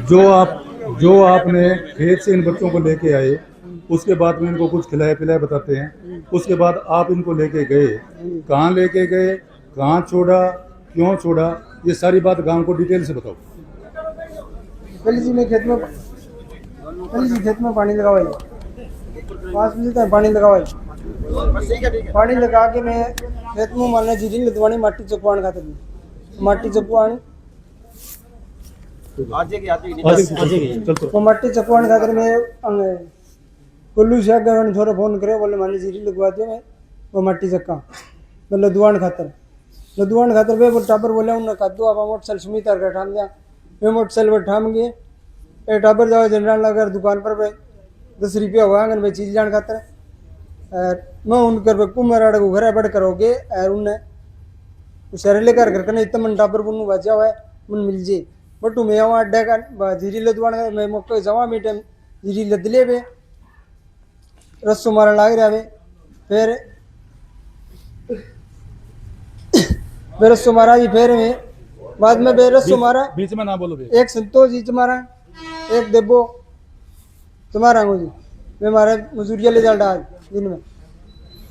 जो आपने खेत से इन बच्चों को लेके आए, उसके बाद में इनको कुछ खिलाया पिलाया बताते हैं, उसके बाद आप इनको लेके गए, कहाँ लेके गए, कहाँ छोड़ा, क्यों छोड़ा, ये सारी बात गांव को डिटेल से बताओ। पहले जी मैं खेत में पानी लगावा, 5 बजे तक पानी लगावा, पानी लगा के मैं खेत में मारना जीरी लदवानी, माटी चकवाण खाते थे, माटी चकवाण तो माटी चकवाण खातर मैं कुल्लू से आगे छोरा फोन करे, बोले माने जीरी लगवा दियो, मैं वो माटी चक्का मैं लदवान खातर वे वो टाबर बोले उन्हें कद्दू आप मोटरसाइकिल सुमित कर ठाम दिया, वे मोटरसाइकिल पर ठाम गए, ए टाबर जाओ जनरल नगर दुकान पर 10 रुपया हुआ अगर मैं चीज जान खातर मैं उनकर कुमार को घर बढ़ करोगे और उन्हें शहर लेकर घर करने इतना मन टाबर बुनू बचा हुआ है मन मिल जे बटू मैं वहाँ अड्डा का जीरी लदवान मैं मौके जावा मैं टाइम जीरी लद ले वे रस्सों मारा लाग रहा है, फिर बेरस्सों मारा जी, फिर मैं बाद में बेरस्सों मारा, बीच में ना बोलो बे। एक संतोष जी तुम्हारा, एक देबो तुम्हारा जी, मैं मारे मजूरिया ले डाल दिन में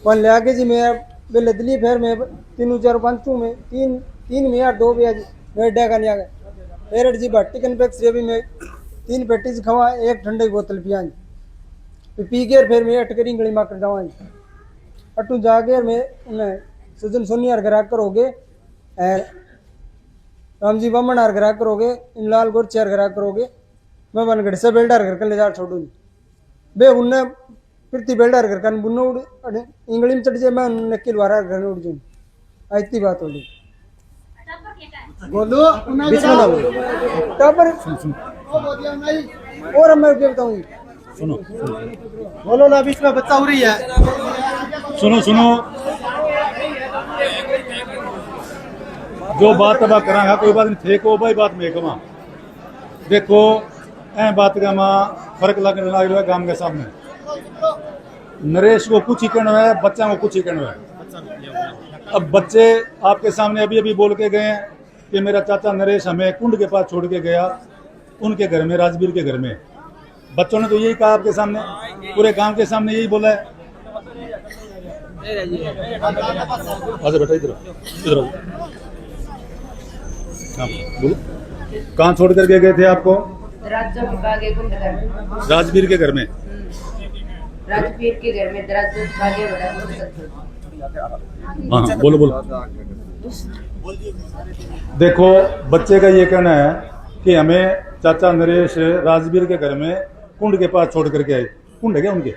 वहाँ ले आके जी मैं बे लदली, फिर मैं 3 4 5 में 3 में यार 2 बजे मैं अड्डा का नहीं आ गया, फिर जी भट्टी कन्फेक्स भी मैं 3 पेटीज खवा, 1 ठंडे की बोतल पिया पी के फिर मैं अटकरी गली मार कर जावा, अटू जाके मैं उन्हें सजन सोनी हर ग्राहक करोगे और रामजी बमन हर ग्राहक करोगे, इन लाल गोर चार ग्राहक करोगे, मैं मन घर से बेल्डर घर कर ले जा छोड़ू बे उन्हें फिरती बेल्डर घर का बुनो उड़ इंगली में चढ़ जाए, मैं उन्हें किलवारा घर उड़ जाऊँ, इतनी बात हो गई। बोलो टाबर और मैं क्या बताऊँ, सुनो बोलो ना बीच में बच्चा हो रही है, सुनो जो बात अब करा कोई बात नहीं थे को भाई बात में कमा देखो ऐ बात का माँ फर्क लगने लग रहा है गांव के सामने। नरेश को कुछ ही कहना है, बच्चा को कुछ ही कहना है। अब बच्चे आपके सामने अभी अभी बोल के गए हैं कि मेरा चाचा नरेश हमें कुंड के पास छोड़ के गया, उनके घर में, राजवीर के घर में। बच्चों ने तो यही कहा आपके सामने, पूरे गांव के सामने यही बोला है। अच्छा बेटा इधर इधर बोलो, कहाँ छोड़ करके गए थे आपको? राजवीर के घर में, राजवीर के घर में हाँ बोलो बोलो। देखो बच्चे का ये कहना है कि हमें चाचा नरेश राजवीर के घर में कुंड के पास छोड़ करके आए। कुंड है क्या उनके?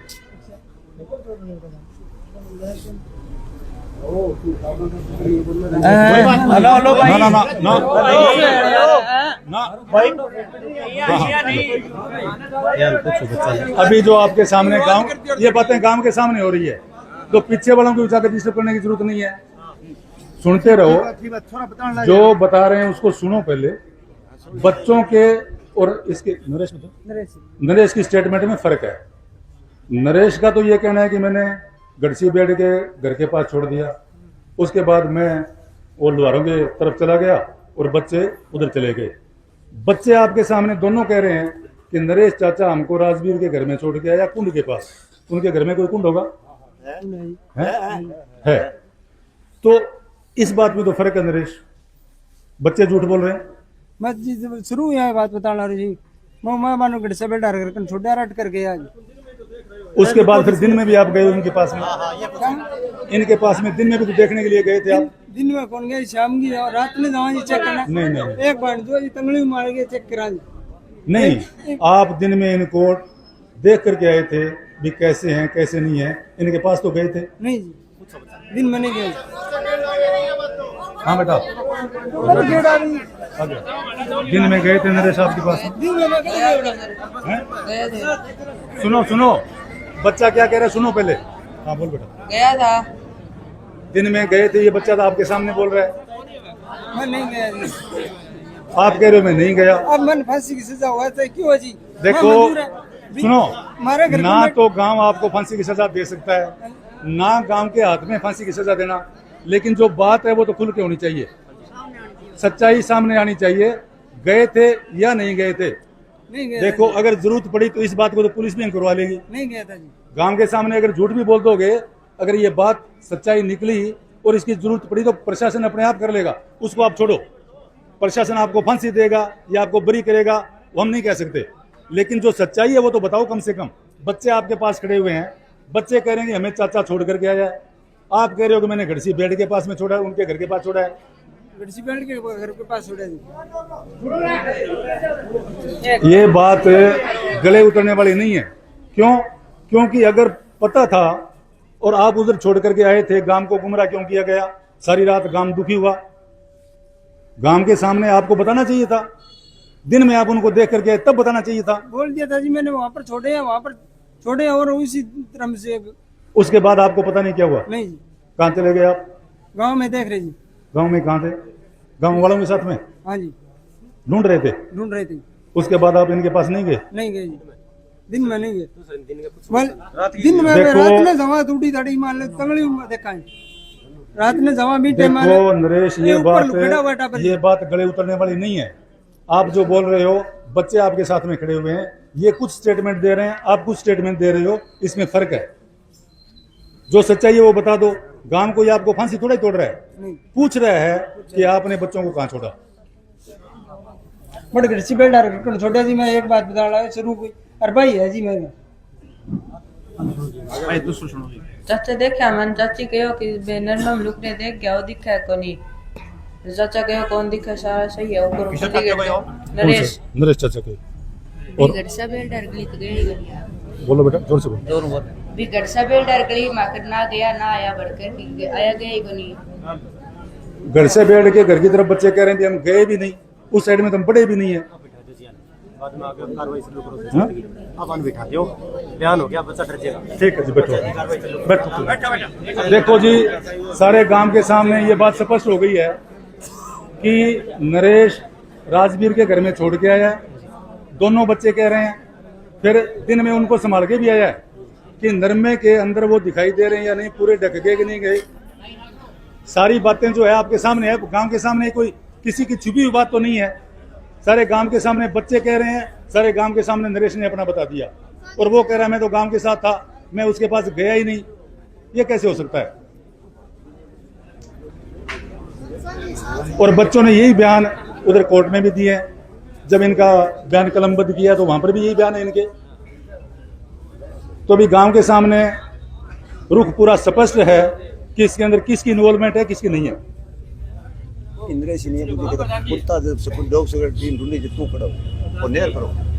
अभी जो आपके सामने गांव, ये बातें गांव के सामने हो रही है, तो पीछे वालों को जाकर डिस्टर्ब करने की जरूरत नहीं है। सुनते रहो, जो बता रहे हैं उसको सुनो पहले। बच्चों के और इसके नरेश की स्टेटमेंट में फर्क है। नरेश का तो ये कहना है कि मैंने गड़सी बेड के घर के पास छोड़ दिया, उसके बाद मैं वो लुहारों के तरफ चला गया और बच्चे उधर चले गए। बच्चे आपके सामने दोनों कह रहे हैं कि नरेश चाचा हमको राजवीर के घर में छोड़ के आया कुंड के पास। उनके घर में कोई कुंड होगा? है। तो इस बात में तो फर्क है नरेश, बच्चे झूठ बोल रहे हैं। मैं जी शुरू यह बात बताना जी, मैं मानो गढ़ से बेल्डर घर कर छोड़ा रट कर गया। उसके बाद फिर दिन में भी आप गए उनके पास में? इनके पास में दिन में भी तो देखने के लिए गए थे आप? दिन में कौन गए, शाम की रात में जावा जी चेक करना। नहीं एक बार जो तंगड़ी मार के चेक करा नहीं, आप दिन में इनको देख करके आए थे भी कैसे हैं कैसे नहीं है, इनके पास तो गए थे? नहीं जी, दिन में नहीं गए। हाँ बेटा, दिन में गए थे नरेश साहब के पास? सुनो सुनो, बच्चा क्या कह रहा है सुनो पहले। हाँ बोल बेटा। गया था, दिन में गए थे, ये बच्चा तो आपके सामने बोल रहा है। मैं नहीं गया जी। आप कह रहे हो मैं नहीं गया। अब मन फांसी की सजा हुआ था क्यों जी? देखो सुनो, घर ना तो गांव आपको फांसी की सजा दे सकता है, ना गांव के हाथ में फांसी की सजा देना, लेकिन जो बात है वो तो खुल के होनी चाहिए, सच्चाई सामने आनी चाहिए। गए थे या नहीं गए थे, नहीं गया देखो अगर जरूरत पड़ी तो इस बात को तो पुलिस भी करवा लेगी। नहीं गया था जी। गांव के सामने अगर झूठ भी बोल दोगे, अगर ये बात सच्चाई निकली और इसकी जरूरत पड़ी तो प्रशासन अपने आप कर लेगा, उसको आप छोड़ो। प्रशासन आपको फांसी देगा या आपको बरी करेगा वो हम नहीं कह सकते, लेकिन जो सच्चाई है वो तो बताओ कम से कम। बच्चे आपके पास खड़े हुए हैं, बच्चे कह रहे हैं कि हमें चाचा छोड़ करके आया है, आप कह रहे हो कि मैंने घड़सी बेड के पास में छोड़ा है, उनके घर के पास छोड़ा है। गड़सी बैंड के घर के पास छोड़ा जी। ये बात गले उतरने वाली नहीं है। क्यों? क्योंकि अगर पता था और आप उधर छोड़ करके आए थे, गांव को गुमराह क्यों किया गया? सारी रात गांव दुखी हुआ। गांव के सामने आपको बताना चाहिए था, दिन में आप उनको देख करके आए तब बताना चाहिए था। बोल दिया था जी मैंने, वहाँ पर छोड़े हैं, वहाँ पर छोड़े और उसी क्रम से। उसके बाद आपको पता नहीं क्या हुआ? नहीं जी। कहाँ चले गए आप? गांव में देख रहे जी। गांव में कहाँ थे? गांव वालों के साथ में हाँ जी, ढूंढ रहे थे। ढूंढ रहे थे। उसके बाद आप इनके पास नहीं गए? नहीं गए जी, दिन में नहीं गए। दिन में देखो- रात में जमा टूटी दाढ़ी मान ले तंगड़ी में देखा है। रात में जमा भी टाइम देखो नरेश, ये ऊपर लुकेड़ा बैठा पर- बात गले उतरने वाली नहीं है। आप जो बोल रहे हो, बच्चे आपके साथ में खड़े हुए हैं, ये कुछ स्टेटमेंट दे रहे हैं, आप कुछ स्टेटमेंट दे रहे हो, इसमें फर्क है। जो सच्चाई है वो बता दो। गांव को ये आपको फांसी थोड़ा ही तोड़ रहा है, नहीं। पूछ रहा है कि आपने बच्चों को कहाँ छोड़ा। बट गड़सी बेल डार छोटा जी। मैं एक बात बता रहा हूँ शुरू कोई अरे भाई है जी मेरे। चाचा देखा मन चाची कहो कि बैनर में लुक ने देख गया वो दिखा है कोनी। चाचा कहो कौन दिखा? सारा सही है। ऊपर नरेश नरेश चाचा के। और गड़सा बेल डर गली तो गई गली। बोलो बेटा, जोर से बोलो। भी गड़सा बेल डर गली माकर ना गया ना आया, बढ़कर कि आया गया ही कोनी। घर से बैठ के घर की तरफ बच्चे कह रहे थे हम गए भी नहीं, उस साइड में तो हम पढ़े भी नहीं है। बाद में आगे कार्रवाई शुरू करो। अब बिठा दो, बयान हो गया, बच्चा डर जाएगा। ठीक है जी, बैठो। देखो जी, सारे गांव के सामने ये बात स्पष्ट हो गई है कि नरेश राजवीर के घर में छोड़ के आया है। दोनों बच्चे कह रहे हैं, फिर दिन में उनको संभाल के भी आया है कि नरमे के अंदर वो दिखाई दे रहे हैं या नहीं, पूरे ढक गए कि नहीं गए। सारी बातें जो है आपके सामने है, गांव के सामने कोई किसी की छुपी हुई बात तो नहीं है। सारे गांव के सामने बच्चे कह रहे हैं, सारे गांव के सामने नरेश ने अपना बता दिया, और वो कह रहा है मैं तो गांव के साथ था, मैं उसके पास गया ही नहीं। ये कैसे हो सकता है? और बच्चों ने यही बयान उधर कोर्ट में भी दिए हैं। जब इनका बयान कलमबद्ध किया तो वहां पर भी यही बयान है इनके। तो अभी गांव के सामने रुख पूरा स्पष्ट है कि इसके अंदर किसकी इन्वॉल्वमेंट है, किसकी नहीं है। इंद्रेश ने कुत्ता जब से डॉग से टीम ढूंढी, तू खड़ा हो और नेर करो।